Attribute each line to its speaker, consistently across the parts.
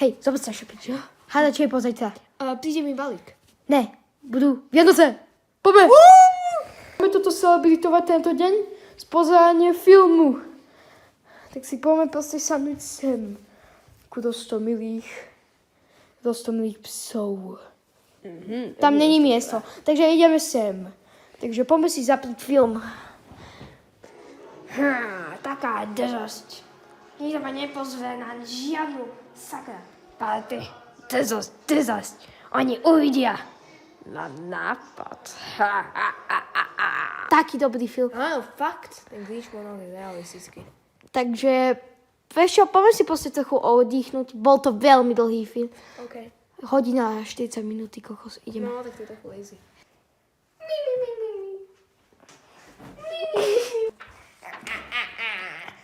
Speaker 1: Hej, zobec sa šupiť. Háda, čo je pozajtra.
Speaker 2: Príde mi balík.
Speaker 1: Ne, budú Vianoce. Poďme. Máme toto celebritovať tento deň z pozerania filmu. Tak si poďme proste sadnúť sem. Ku rostomilých psov. Tam není miesto, takže ideme sem. Takže poďme si zapliť film. Taká drzosť. Nikto ma nepozve na žiadnu sakra party. Drzosť. Oni uvidia na nápad. Taký dobrý film.
Speaker 2: Áno, fakt. Ten Glíš bol naozaj realistický.
Speaker 1: Takže, vieš čo, poďme si proste trochu oddychnúť. Bol to veľmi dlhý film.
Speaker 2: OK.
Speaker 1: Hodina a 40 minúty, kokos. Ideme.
Speaker 2: No, tak to je trochu lazy.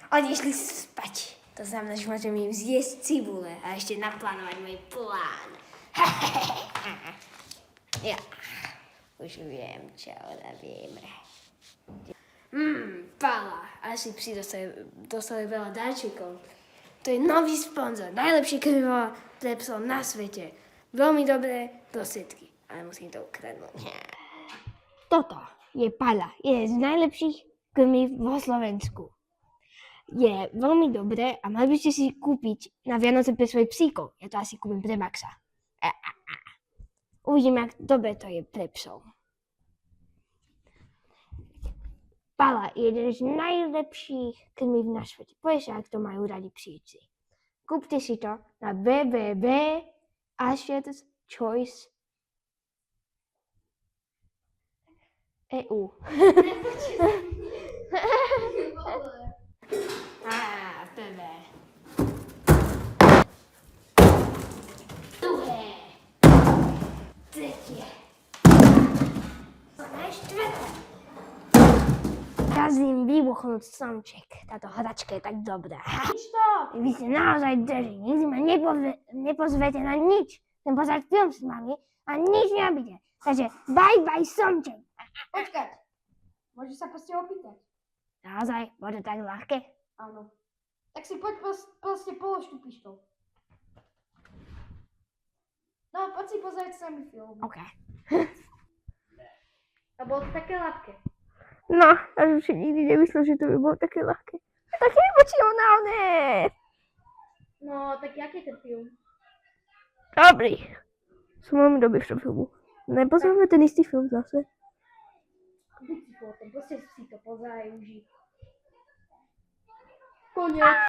Speaker 3: Oni išli spať. To znamená, že môžeme im zjesť cibule a ešte naplánovať môj plán. Ja už viem, čo urobíme. Pala, asi psi dostali veľa darčekov. To je nový sponzor, najlepšie krmivo pre psov na svete. Veľmi dobré prostriedky, ale musím to ukradnúť. Toto je Pala, je z najlepších krmiv vo Slovensku. Je veľmi dobré a mali by ste si kúpiť na Vianoce pre svojich psíkov. Ja to asi kúpim pre Maxa. Uvidíme, ak dobre to je pre psov. Pala je jeden z najlepších krmiv na svete. Povieš sa, ak to majú radi psíci. Kúpte si to na www.asherschoice.eu. Prvé. Druhé. Tretie. Štvrté. Kazím vybuchnúť slnček. Táto hračka je tak dobrá. Vy ste naozaj drži. Nikdy ma nepozvete na nič. Chcem pozrieť film s vami a nič nerobíte. Takže bye slnček.
Speaker 1: Počkať. Môžeš sa proste opýtať.
Speaker 3: Naozaj? Bude tak ľahké?
Speaker 1: Áno. Tak si poď proste polož tú pištol. No, poď si pozrieť sami film.
Speaker 3: OK.
Speaker 1: A bolo to také ľahké.
Speaker 3: No, ja som si nikdy nemyslel, že to by bolo také ľahké. Také emocionálne.
Speaker 1: No, tak jaký je ten film?
Speaker 3: Dobrý. Som veľmi dobrý v tom filmu. Nepozrieme ten istý film zase.
Speaker 1: Buď si potom, proste si to pozeraj, uži. Koniec.